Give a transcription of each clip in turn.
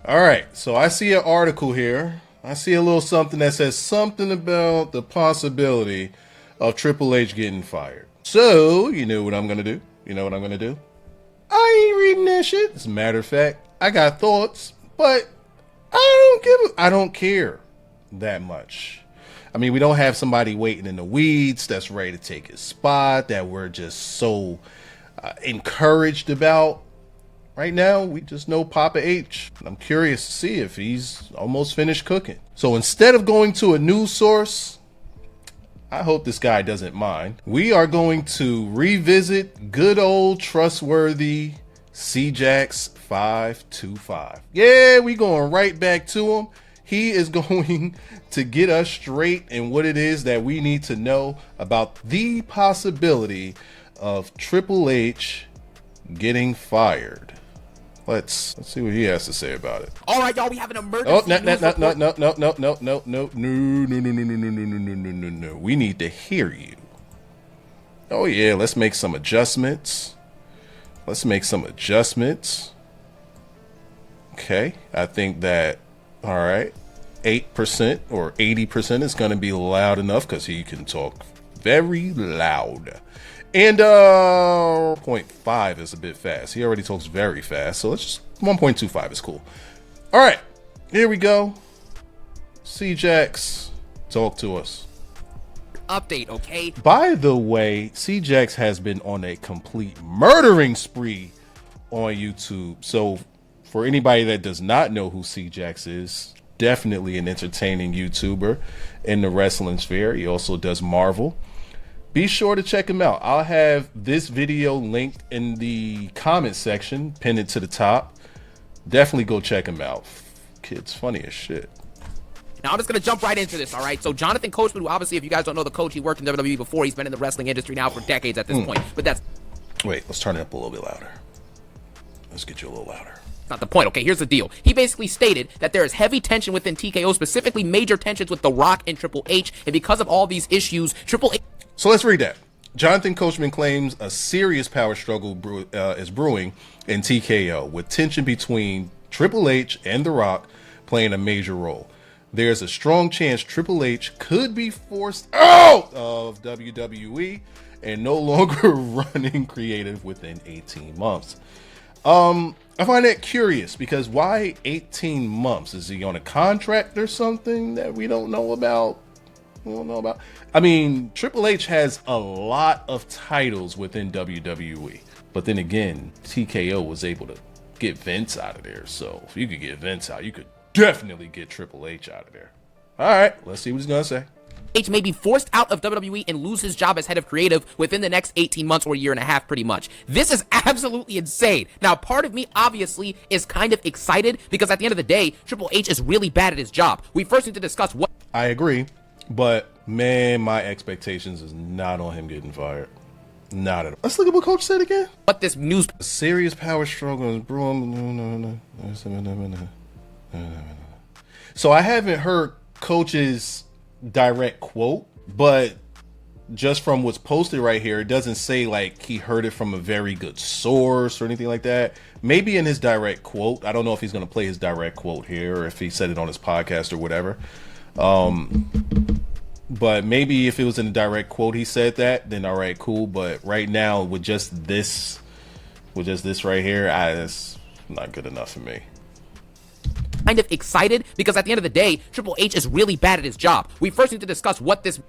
All right, so I see an article here. I see a little something that says something about the possibility of Triple H getting fired. So, you know what I'm going to do? You know what I'm going to do? I ain't reading that shit. As a matter of fact, I got thoughts, but I don't care that much. I mean, we don't have somebody waiting in the weeds that's ready to take his spot that we're just so encouraged about. Right now, we just know Papa H. I'm curious to see if he's almost finished cooking. So instead of going to a news source, I hope this guy doesn't mind, we are going to revisit good old trustworthy CJax 525. Yeah, we going right back to him. He is going to get us straight in what it is that we need to know about the possibility of Triple H getting fired. Let's see what he has to say about it. All right, y'all, we have an emergency. Oh, no. We need to hear you. Oh, yeah, let's make some adjustments. Okay, I think that, all right, 8% or 80% is going to be loud enough because he can talk very loud. And 0.5 is a bit fast. He already talks very fast, so let's just 1.25 is cool. All right, here we go. CJax, talk to us. Update, okay? By the way, CJax has been on a complete murdering spree on YouTube. So for anybody that does not know who CJax is, definitely an entertaining YouTuber in the wrestling sphere. He also does Marvel. Be sure to check him out. I'll have this video linked in the comment section, pinned it to the top. Definitely go check him out. Kid's funny as shit. Now, I'm just going to jump right into this, all right? So, Jonathan Coachman, who obviously, if you guys don't know the coach, he worked in WWE before. He's been in the wrestling industry now for decades at this point. But that's... Wait, let's turn it up a little bit louder. Let's get you a little louder. Not the point. Okay, here's the deal. He basically stated that there is heavy tension within TKO, specifically major tensions with The Rock and Triple H. And because of all these issues, Triple H... So let's read that. Jonathan Coachman claims a serious power struggle is brewing in TKO, with tension between Triple H and The Rock playing a major role. There's a strong chance Triple H could be forced out of WWE and no longer running creative within 18 months. I find that curious because why 18 months? Is he on a contract or something that we don't know about? I mean, Triple H has a lot of titles within WWE, but then again, TKO was able to get Vince out of there. So if you could get Vince out, you could definitely get Triple H out of there. All right, let's see what he's gonna say. H may be forced out of WWE and lose his job as head of creative within the next 18 months or a year and a half, pretty much. This is absolutely insane. Now, part of me, obviously, is kind of excited because at the end of the day, Triple H is really bad at his job. We first need to discuss what... I agree, but man, my expectations is not on him getting fired. Not at all. Let's look at what Coach said again. What this news... A serious power struggle is brewing. So I haven't heard Coach's direct quote, but just from what's posted right here, it doesn't say like he heard it from a very good source or anything like that. Maybe in his direct quote, I don't know if he's going to play his direct quote here or if he said it on his podcast or whatever. But maybe if it was in a direct quote he said that, then all right, cool. But right now with just this right here, it's not good enough for me. Kind of excited because at the end of the day, Triple H is really bad at his job. We first need to discuss what this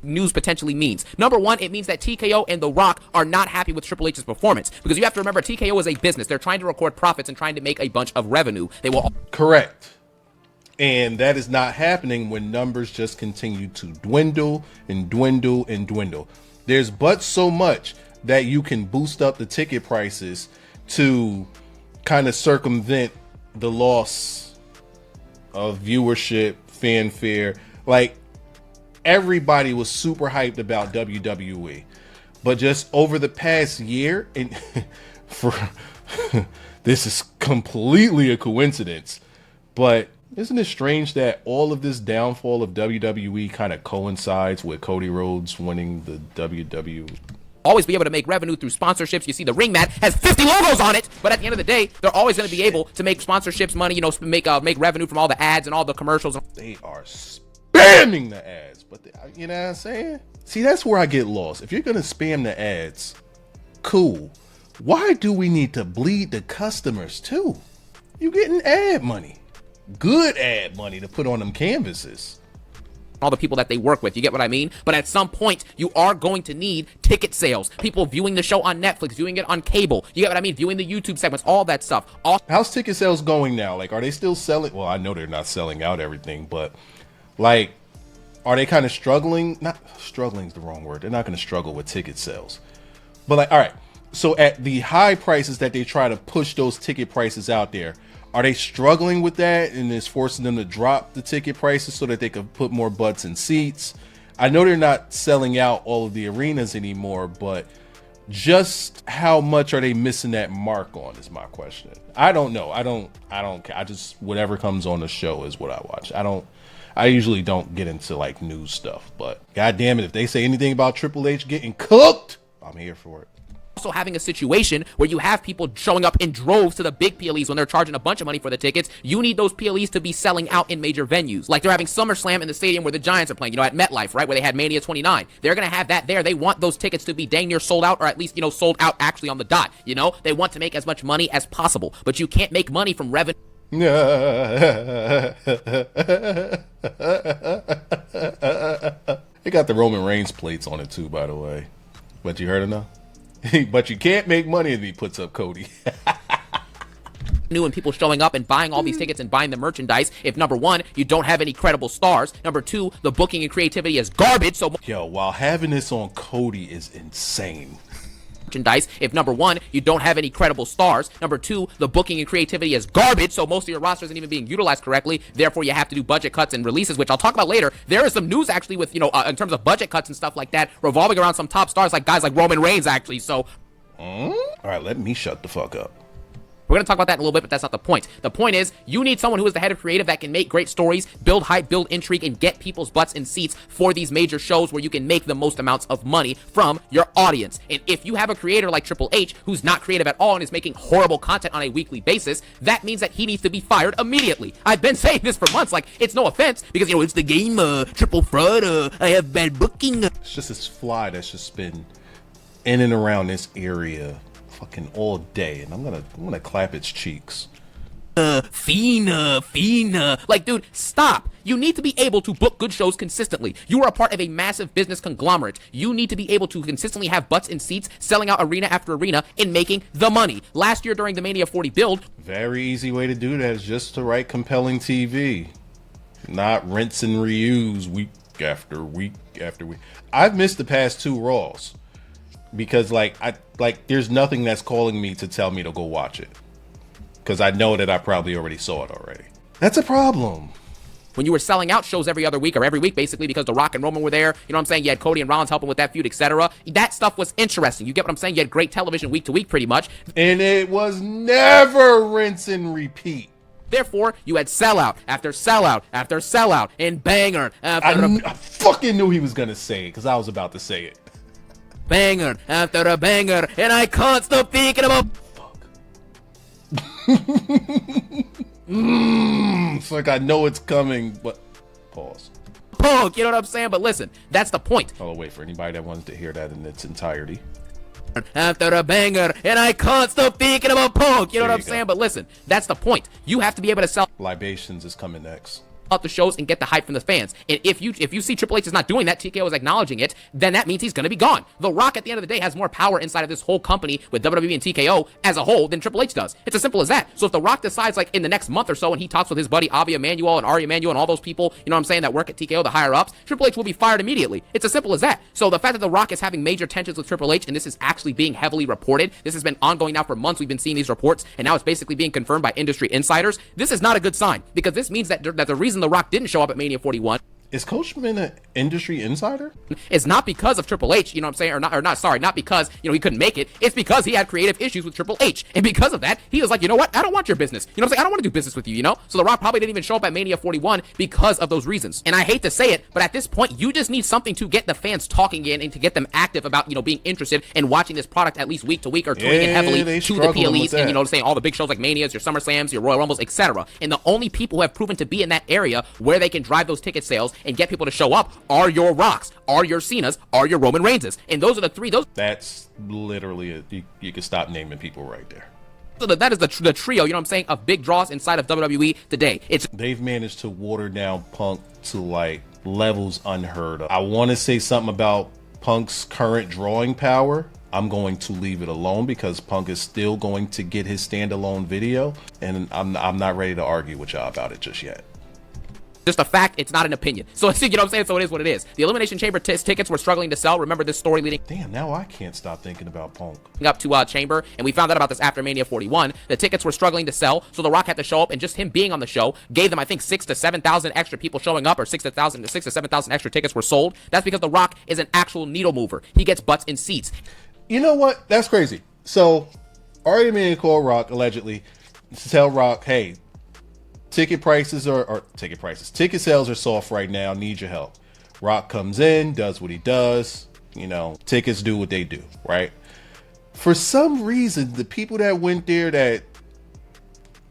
news potentially means. Number one, it means that TKO and The Rock are not happy with Triple H's performance because you have to remember TKO is a business. They're trying to record profits and trying to make a bunch of revenue. They will... Correct. And that is not happening when numbers just continue to dwindle and dwindle and dwindle. There's but so much that you can boost up the ticket prices to kind of circumvent the loss of viewership, fanfare. Like, everybody was super hyped about WWE, but just over the past year, and for this is completely a coincidence, but isn't it strange that all of this downfall of WWE kind of coincides with Cody Rhodes winning the WWE? always be able to make revenue through sponsorships. You see the ring mat has 50 logos on it, but at the end of the day, they're always going to be able to make sponsorships money, you know, make revenue from all the ads and all the commercials. They are spamming the ads, but you know what I'm saying? See, that's where I get lost. If you're going to spam the ads, cool. Why do we need to bleed the customers too? You getting ad money, good ad money to put on them canvases. All the people that they work with, you get what I mean? But at some point, you are going to need ticket sales, people viewing the show on Netflix, viewing it on cable, you get what I mean? Viewing the YouTube segments, all that stuff. How's ticket sales going now? Like, are they still selling? Well, I know they're not selling out everything, but like, are they kind of struggling? Not struggling is the wrong word. They're not going to struggle with ticket sales. But like, all right, so at the high prices that they try to push those ticket prices out there, are they struggling with that and it's forcing them to drop the ticket prices so that they can put more butts in seats? I know they're not selling out all of the arenas anymore, but just how much are they missing that mark on is my question. I don't know. I don't care. I just, whatever comes on the show is what I watch. I usually don't get into like news stuff, but God damn it, if they say anything about Triple H getting cooked, I'm here for it. Also having a situation where you have people showing up in droves to the big PLEs when they're charging a bunch of money for the tickets. You need those PLEs to be selling out in major venues. Like they're having SummerSlam in the stadium where the Giants are playing, you know, at MetLife, right? Where they had Mania 29. They're going to have that there. They want those tickets to be dang near sold out, or at least, you know, sold out actually on the dot. You know, they want to make as much money as possible, but you can't make money from revenue. They got the Roman Reigns plates on it too, by the way. But you heard enough? But you can't make money if he puts up Cody. New and people showing up and buying all these tickets and buying the merchandise if, number one, you don't have any credible stars, number two, the booking and creativity is garbage. So yo, while having this on Cody is insane. Merchandise if, number one, you don't have any credible stars, number two, the booking and creativity is garbage, so most of your roster isn't even being utilized correctly, therefore you have to do budget cuts and releases, which I'll talk about later. There is some news actually with, you know, in terms of budget cuts and stuff like that revolving around some top stars like guys like Roman Reigns actually. So all right, let me shut the fuck up. We're going to talk about that in a little bit, but that's not the point. The point is, you need someone who is the head of creative that can make great stories, build hype, build intrigue, and get people's butts in seats for these major shows where you can make the most amounts of money from your audience. And if you have a creator like Triple H who's not creative at all and is making horrible content on a weekly basis, that means that he needs to be fired immediately. I've been saying this for months, like, it's no offense, because, you know, it's the game, triple fraud, I have bad booking. It's just this fly that's just been in and around this area fucking all day, and I'm gonna clap its cheeks. Fina. Like, dude, stop. You need to be able to book good shows consistently. You are a part of a massive business conglomerate. You need to be able to consistently have butts in seats, selling out arena after arena, and making the money. Last year during the Mania 40 build, very easy way to do that is just to write compelling TV, not rinse and reuse week after week after week. I've missed the past two Raws because there's nothing that's calling me to tell me to go watch it, because I know that I probably already saw it already. That's a problem. when you were selling out shows every other week or every week, basically, because The Rock and Roman were there, you know what I'm saying? You had Cody and Rollins helping with that feud, etc. That stuff was interesting. You get what I'm saying? You had great television week to week, pretty much. And it was never rinse and repeat. Therefore, you had sellout after sellout after sellout and banger after I fucking knew he was going to say it, because I was about to say it. Banger after a banger, and I can't stop thinking about... It's like I know it's coming, but pause. Punk, you know what I'm saying? But listen, that's the point. I'll wait for anybody that wants to hear that in its entirety. After a banger, and I can't stop thinking about Punk, you know what I'm saying? But listen, that's the point. You have to be able to sell Libations is coming next. out the shows and get the hype from the fans. And if you see Triple H is not doing that, TKO is acknowledging it, then that means he's going to be gone. The Rock, at the end of the day, has more power inside of this whole company with WWE and TKO as a whole than Triple H does. It's as simple as that. So if The Rock decides, like, in the next month or so, and he talks with his buddy Avi Emanuel and Ari Emanuel and all those people, you know what I'm saying, that work at TKO, the higher-ups, Triple H will be fired immediately. It's as simple as that. So the fact that The Rock is having major tensions with Triple H, and this is actually being heavily reported, this has been ongoing now for months, we've been seeing these reports, and now it's basically being confirmed by industry insiders, this is not a good sign, because this means that the reason The Rock didn't show up at Mania 41. Is Coachman an industry insider? It's not because of Triple H, you know what I'm saying, not because, he couldn't make it. It's because he had creative issues with Triple H. And because of that, he was like, you know what? I don't want your business. You know what I'm saying? I don't want to do business with you, So The Rock probably didn't even show up at Mania 41 because of those reasons. And I hate to say it, but at this point, you just need something to get the fans talking in and to get them active about, being interested in watching this product at least week to week or tuning in heavily to the PLEs and, saying all the big shows like Manias, your SummerSlams, your Royal Rumbles, etc. And the only people who have proven to be in that area where they can drive those ticket sales and get people to show up are your Rocks, are your Cenas, are your Roman Reigns. And those are the three. That's literally you can stop naming people right there. So that is the trio, you know what I'm saying, of big draws inside of WWE today. They've managed to water down Punk to like levels unheard of. I want to say something about Punk's current drawing power. I'm going to leave it alone because Punk is still going to get his standalone video, and I'm not ready to argue with y'all about it just yet. Just a fact, it's not an opinion. So, you know what I'm saying? So it is what it is. The Elimination Chamber tickets were struggling to sell. Remember this story leading... Damn, now I can't stop thinking about Punk. ...up to Chamber, and we found out about this after Mania 41. The tickets were struggling to sell, so The Rock had to show up, and just him being on the show gave them, I think, 6,000 to 7,000 extra people showing up, or 6,000 to 7,000 extra tickets were sold. That's because The Rock is an actual needle mover. He gets butts in seats. You know what? That's crazy. So, Ari Emanuel called Rock, allegedly, to tell Rock, hey, ticket sales are soft right now. Need your help. Rock comes in, does what he does. Tickets do what they do, right? For some reason, the people that went there, that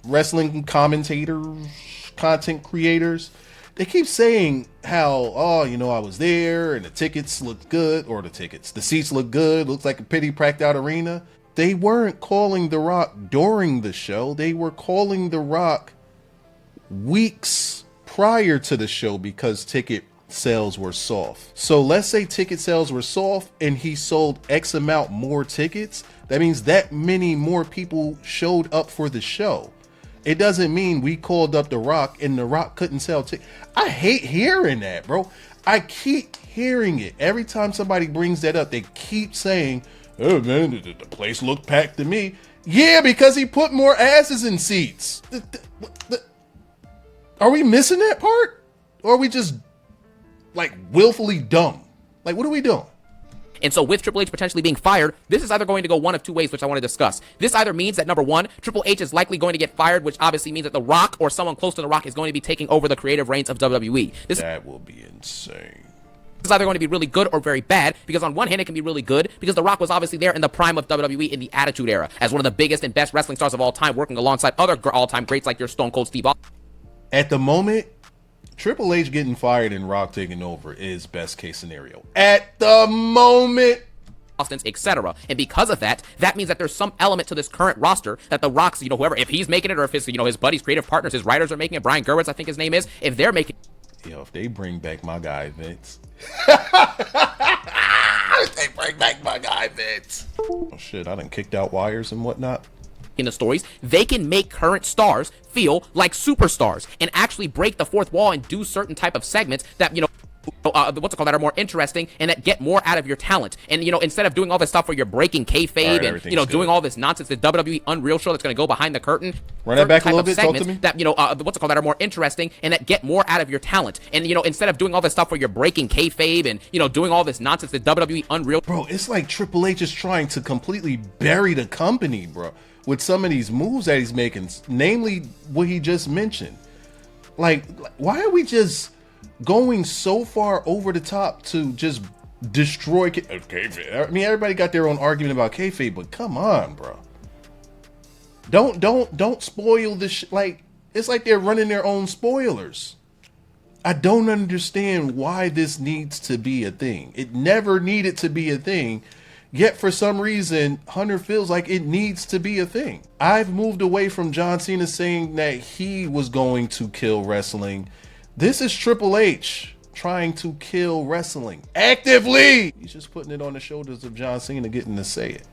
wrestling commentators, content creators, they keep saying how, I was there and the tickets look good, the seats look good. Looks like a pretty packed out arena. They weren't calling The Rock during the show. They were calling The Rock weeks prior to the show because ticket sales were soft. So let's say ticket sales were soft and he sold X amount more tickets. That means that many more people showed up for the show. It doesn't mean we called up The Rock and The Rock couldn't sell tickets. I hate hearing that, bro. I keep hearing it. Every time somebody brings that up, they keep saying, oh man, the place looked packed to me. Yeah, because he put more asses in seats. Are we missing that part? Or are we just, willfully dumb? What are we doing? And so with Triple H potentially being fired, this is either going to go one of two ways, which I want to discuss. This either means that, number one, Triple H is likely going to get fired, which obviously means that The Rock or someone close to The Rock is going to be taking over the creative reins of WWE. That will be insane. This is either going to be really good or very bad, because on one hand, it can be really good, because The Rock was obviously there in the prime of WWE in the Attitude Era, as one of the biggest and best wrestling stars of all time, working alongside other all-time greats like your Stone Cold Steve Austin. At the moment, Triple H getting fired and Rock taking over is best case scenario. At the moment, etc. And because of that, that means that there's some element to this current roster that The Rock's, whoever, if he's making it, or if his, his buddies, creative partners, his writers are making it, Brian Gerwitz, I think his name is, if they're making if they bring back my guy Vince. If they bring back my guy Vince. Oh shit, I done kicked out wires and whatnot. In the stories, they can make current stars feel like superstars and actually break the fourth wall and do certain type of segments that, that are more interesting and that get more out of your talent. And, instead of doing all this stuff where you're breaking kayfabe and, doing all this nonsense, the WWE Unreal show that's going to go behind the curtain. Run that back a little bit, talk to me. That, that are more interesting and that get more out of your talent. And, instead of doing all this stuff where you're breaking kayfabe and, doing all this nonsense, the WWE Unreal. Bro, it's like Triple H is trying to completely bury the company, bro, with some of these moves that he's making, namely what he just mentioned. Why are we just going so far over the top to just destroy kayfabe? I mean, everybody got their own argument about kayfabe, but come on, bro. Don't spoil this. It's like they're running their own spoilers. I don't understand why this needs to be a thing. It never needed to be a thing. Yet for some reason, Hunter feels like it needs to be a thing. I've moved away from John Cena saying that he was going to kill wrestling. This is Triple H trying to kill wrestling actively. He's just putting it on the shoulders of John Cena getting to say it.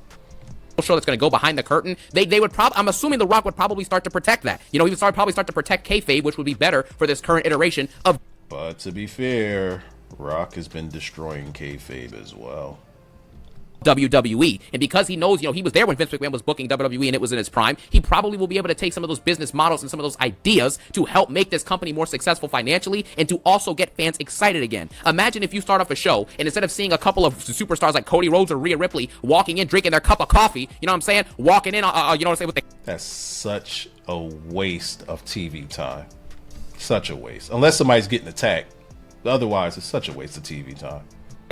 Show that's going to go behind the curtain. They would probably, I'm assuming The Rock would probably start to protect that. He would probably start to protect kayfabe, which would be better for this current iteration of. But to be fair, Rock has been destroying kayfabe as well. WWE. And because he knows, he was there when Vince McMahon was booking WWE and it was in his prime, he probably will be able to take some of those business models and some of those ideas to help make this company more successful financially and to also get fans excited again. Imagine if you start off a show and instead of seeing a couple of superstars like Cody Rhodes or Rhea Ripley walking in, drinking their cup of coffee, walking in, with the... That's such a waste of TV time. Such a waste. Unless somebody's getting attacked. Otherwise, it's such a waste of TV time.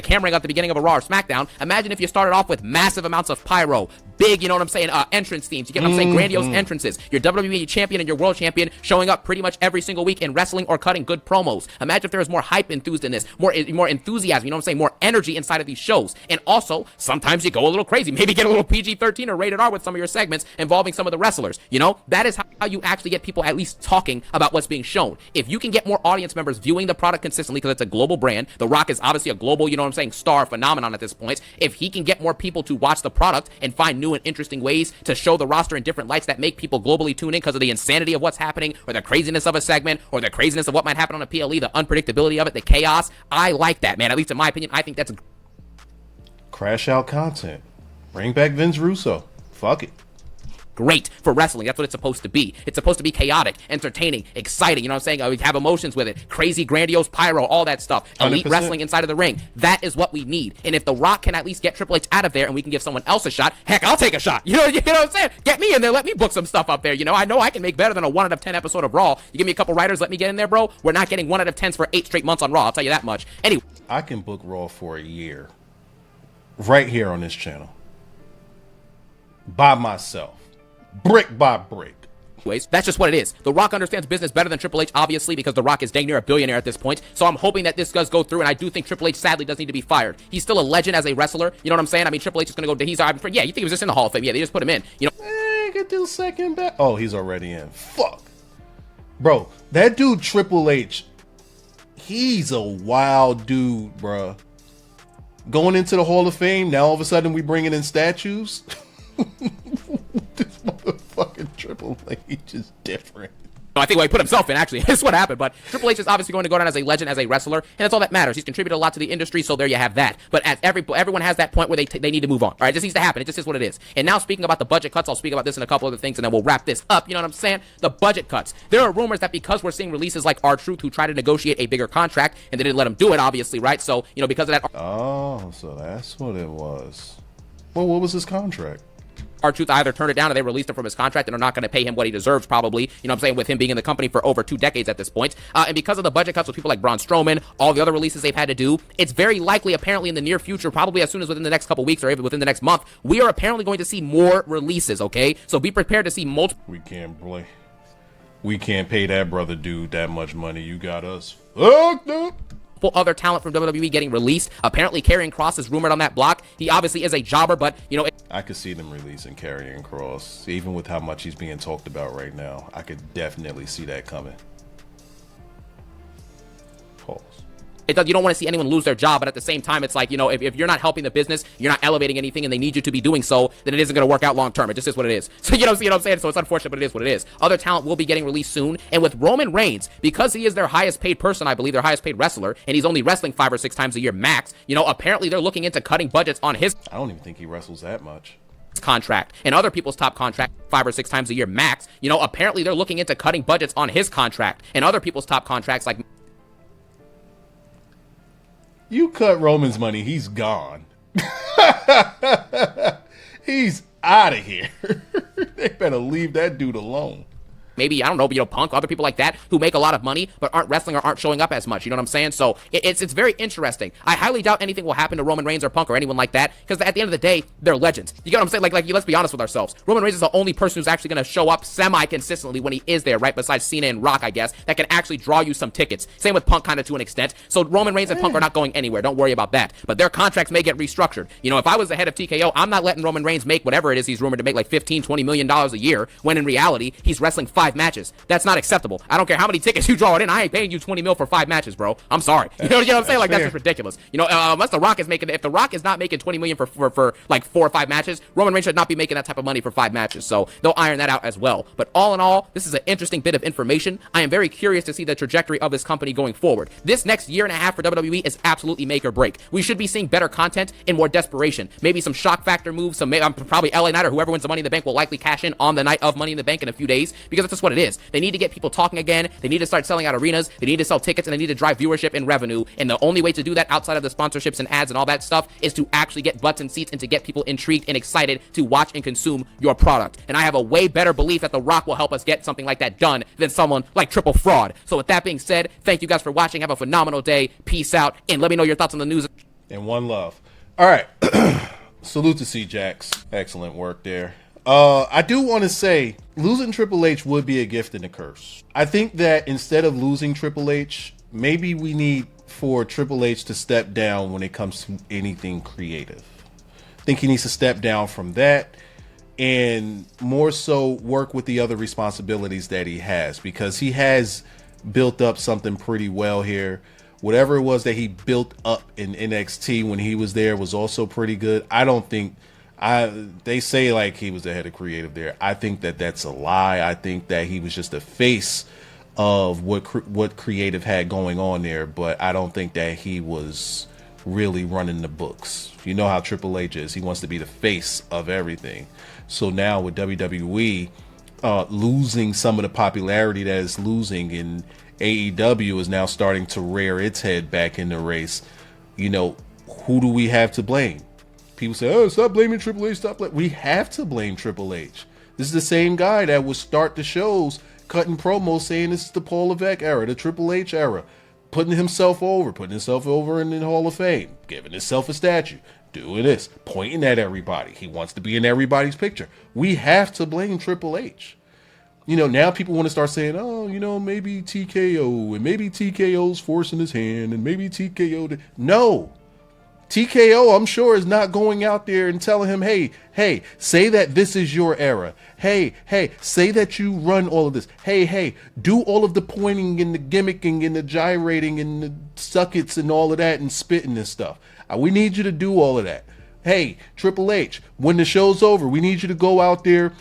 Hammering at the beginning of a Raw or SmackDown. Imagine if you started off with massive amounts of pyro, big, entrance themes. You get what I'm saying? Grandiose entrances. Your WWE champion and your world champion showing up pretty much every single week in wrestling or cutting good promos. Imagine if there was more hype enthused in this, more enthusiasm, more energy inside of these shows. And also, sometimes you go a little crazy. Maybe get a little PG-13 or rated R with some of your segments involving some of the wrestlers. That is how you actually get people at least talking about what's being shown. If you can get more audience members viewing the product consistently, because it's a global brand, The Rock is obviously a global, star phenomenon at this point. If he can get more people to watch the product and find new and interesting ways to show the roster in different lights that make people globally tune in because of the insanity of what's happening or the craziness of a segment or the craziness of what might happen on a PLE, the unpredictability of it, the chaos, I like that, man. At least in my opinion, I think that's Crash out content. Bring back Vince Russo. Fuck it. great for wrestling. That's what it's supposed to be. It's supposed to be chaotic, entertaining, exciting. We have emotions with it. Crazy, grandiose pyro, all that stuff. Elite 100%. wrestling inside of the ring. That is what we need. And if The Rock can at least get Triple H out of there and we can give someone else a shot, heck, I'll take a shot. You know what I'm saying? Get me in there. Let me book some stuff up there. I know I can make better than a 1 out of 10 episode of Raw. You give me a couple writers, let me get in there, bro. We're not getting 1 out of 10s for 8 straight months on Raw. I'll tell you that much. Anyway. I can book Raw for a year. Right here on this channel. By myself. Brick by brick. That's just what it is. The Rock understands business better than Triple H, obviously, because The Rock is dang near a billionaire at this point. So I'm hoping that this does go through, and I do think Triple H sadly does need to be fired. He's still a legend as a wrestler. You know what I'm saying? I mean, Triple H is going to go. Yeah, you think he was just in the Hall of Fame? Yeah, they just put him in. Get the second back. Oh, he's already in. Fuck, bro. That dude Triple H. He's a wild dude, bro. Going into the Hall of Fame, now all of a sudden we bringing in statues. This motherfucking Triple H is different. I think he put himself in, actually. That's what happened. But Triple H is obviously going to go down as a legend, as a wrestler, and that's all that matters. He's contributed a lot to the industry, so there you have that. But as everyone has that point where they need to move on. All right, it just needs to happen. It just is what it is. And now speaking about the budget cuts, I'll speak about this and a couple other things, and then we'll wrap this up. You know what I'm saying? The budget cuts. There are rumors that because we're seeing releases like R-Truth, who tried to negotiate a bigger contract, and they didn't let him do it, obviously, right? So, because of that... Oh, so that's what it was. Well, what was his contract? R-Truth either turned it down or they released him from his contract and are not going to pay him what he deserves, probably. With him being in the company for over 2 decades at this point. And because of the budget cuts with people like Braun Strowman, all the other releases they've had to do, it's very likely, apparently, in the near future, probably as soon as within the next couple weeks or even within the next month, we are apparently going to see more releases, okay? So be prepared to see multiple... We can't pay that brother dude that much money. You got us fucked up. Other talent from WWE getting released. Apparently, Karrion Kross is rumored on that block. He obviously is a jobber, but, I could see them releasing Karrion Kross. Even with how much he's being talked about right now, I could definitely see that coming. Pause. You don't want to see anyone lose their job, but at the same time, it's like, if you're not helping the business, you're not elevating anything, and they need you to be doing so, then it isn't going to work out long term. It just is what it is. So, you know what I'm saying? So it's unfortunate, but it is what it is. Other talent will be getting released soon, and with Roman Reigns, because he is their highest paid person, I believe, their highest paid wrestler, and he's only wrestling 5 or 6 times a year max, apparently they're looking into cutting budgets on his... I don't even think he wrestles that much. Contract and other people's top contract 5 or 6 times a year max. Apparently they're looking into cutting budgets on his contract and other people's top contracts like... You cut Roman's money, he's gone. He's out of here. They better leave that dude alone. Maybe, I don't know, Punk, other people like that who make a lot of money but aren't wrestling or aren't showing up as much. You know what I'm saying? So it's very interesting. I highly doubt anything will happen to Roman Reigns or Punk or anyone like that because at the end of the day, they're legends. You get what I'm saying? Like let's be honest with ourselves. Roman Reigns is the only person who's actually going to show up semi-consistently when he is there, right? Besides Cena and Rock, I guess, that can actually draw you some tickets. Same with Punk kind of to an extent. So Roman Reigns and Punk are not going anywhere. Don't worry about that. But their contracts may get restructured. If I was the head of TKO, I'm not letting Roman Reigns make whatever it is he's rumored to make, like $15, $20 million a year, when in reality, he's wrestling 5 5 matches. That's not acceptable. I don't care how many tickets you draw it in. I ain't paying you 20 mil for 5 matches, bro. I'm sorry. You know what I'm saying? Like, that's just ridiculous. You know, unless The Rock is making, if The Rock is not making 20 million for like 4 or 5 matches, Roman Reigns should not be making that type of money for 5 matches. So they'll iron that out as well. But all in all, this is an interesting bit of information. I am very curious to see the trajectory of this company going forward. This next year and a half for WWE is absolutely make or break. We should be seeing better content and more desperation. Maybe some shock factor moves. Some probably LA Knight or whoever wins the Money in the Bank will likely cash in on the night of Money in the Bank in a few days, because that's just what it is. They need to get people talking again. They need to start selling out arenas. They need to sell tickets, and they need to drive viewership and revenue. And the only way to do that outside of the sponsorships and ads and all that stuff is to actually get butts and seats and to get people intrigued and excited to watch and consume your product. And I have a way better belief that The Rock will help us get something like that done than someone like Triple Fraud. So with that being said, thank you guys for watching. Have a phenomenal day. Peace out. And let me know your thoughts on the news. And one love. All right. Salute to C-Jax. Excellent work there. I do want to say losing Triple H would be a gift and a curse. I think that instead of losing Triple H, maybe we need for Triple H to step down when it comes to anything creative. I think he needs to step down from that and more so work with the other responsibilities that he has, because he has built up something pretty well here. Whatever it was that he built up in NXT when he was there was also pretty good. I don't think they say like he was the head of creative there. I think that that's a lie. I think that he was just a face of what creative had going on there, but I don't think that he was really running the books. You know how Triple H is. He wants to be the face of everything. So now with WWE losing some of the popularity that it's losing, and AEW is now starting to rear its head back in the race, you know, who do we have to blame? People say, oh, stop blaming Triple H, stop blaming. We have to blame Triple H. This is the same guy that would start the shows cutting promos saying this is the Paul Levesque era, the Triple H era, putting himself over in the Hall of Fame, giving himself a statue, doing this, pointing at everybody. He wants to be in everybody's picture. We have to blame Triple H. You know, now people want to start saying, oh, you know, maybe TKO, and maybe TKO's forcing his hand, and maybe TKO. No. TKO, I'm sure, is not going out there and telling him, hey, say that this is your era. Hey, say that you run all of this. Hey, do all of the pointing and the gimmicking and the gyrating and the suckets and all of that and spitting and stuff. We need you to do all of that. Hey, Triple H, when the show's over, we need you to go out there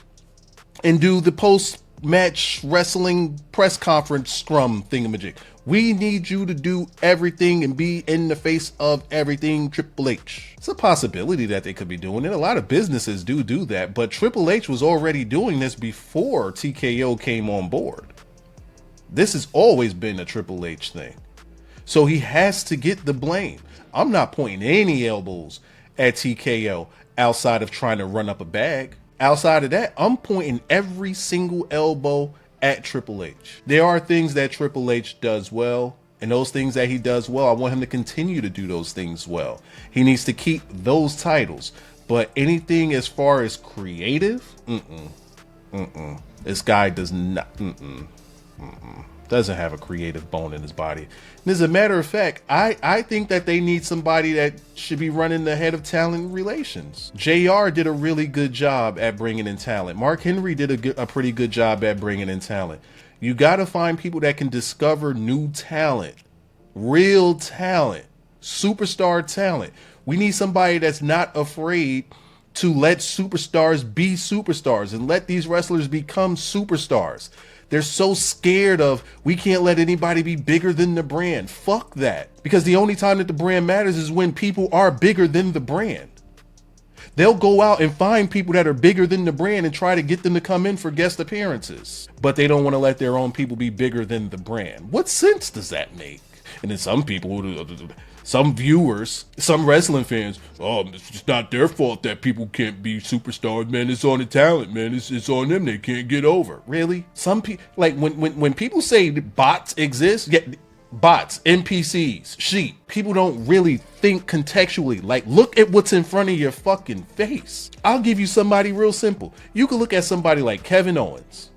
and do the post-match wrestling press conference scrum thingamajig. We need you to do everything and be in the face of everything Triple H. It's a possibility that they could be doing it. A lot of businesses do that, but Triple H was already doing this before TKO came on board. This has always been a Triple H thing. So he has to get the blame. I'm not pointing any elbows at TKO outside of trying to run up a bag. Outside of that, I'm pointing every single elbow at Triple H. There are things that Triple H does well, and those things that he does well, I want him to continue to do those things well. He needs to keep those titles, but anything as far as creative, this guy does not, doesn't have a creative bone in his body. And as a matter of fact, I think that they need somebody that should be running the head of talent relations. JR did a really good job at bringing in talent. Mark Henry did a pretty good job at bringing in talent. You got to find people that can discover new talent, real talent, superstar talent. We need somebody that's not afraid to let superstars be superstars and let these wrestlers become superstars. They're so scared of, we can't let anybody be bigger than the brand. Fuck that. Because the only time that the brand matters is when people are bigger than the brand. They'll go out and find people that are bigger than the brand and try to get them to come in for guest appearances. But they don't want to let their own people be bigger than the brand. What sense does that make? And then some people, some viewers, some wrestling fans, oh, it's just not their fault that people can't be superstars, man. It's on the talent, man. It's on them. They can't get over. Really? Some people, like when people say bots exist, yeah, bots, NPCs, sheep, people don't really think contextually. Like, look at what's in front of your fucking face. I'll give you somebody real simple. You can look at somebody like Kevin Owens.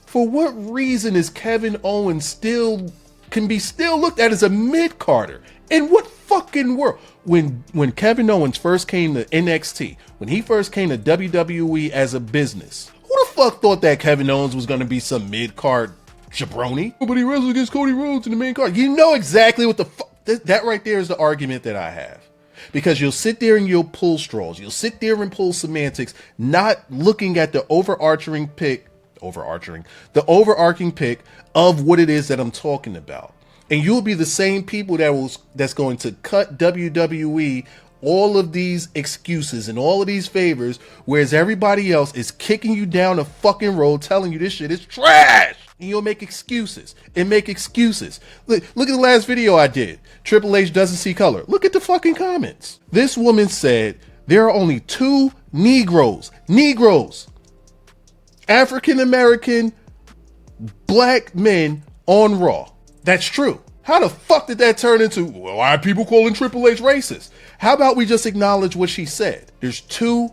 For what reason is Kevin Owens still looked at as a mid-carder? In what fucking world? When Kevin Owens first came to NXT, when he first came to WWE as a business, who the fuck thought that Kevin Owens was going to be some mid-card jabroni? Nobody wrestled against Cody Rhodes in the main card. You know exactly what the fuck. That right there is the argument that I have. Because you'll sit there and you'll pull straws. You'll sit there and pull semantics, not looking at the overarching pick of what it is that I'm talking about. And you'll be the same people that's going to cut WWE all of these excuses and all of these favors, whereas everybody else is kicking you down the fucking road, telling you this shit is trash. And you'll make excuses and make excuses. Look at the last video I did. Triple H doesn't see color. Look at the fucking comments. This woman said there are only 2 Negroes, African-American black men on Raw. That's true. How the fuck did that turn into, well, why are people calling Triple H racist? How about we just acknowledge what she said? There's 2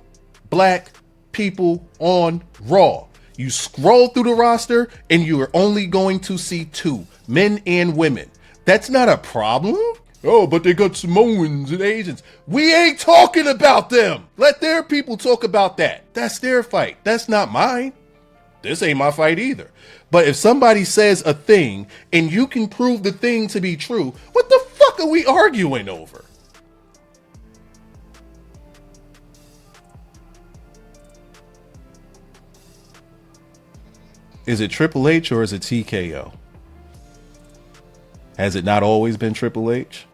black people on Raw. You scroll through the roster and you are only going to see 2, men and women. That's not a problem. Oh, but they got Samoans and Asians. We ain't talking about them. Let their people talk about that. That's their fight. That's not mine. This ain't my fight either. But if somebody says a thing and you can prove the thing to be true, what the fuck are we arguing over? Is it Triple H or is it TKO? Has it not always been Triple H?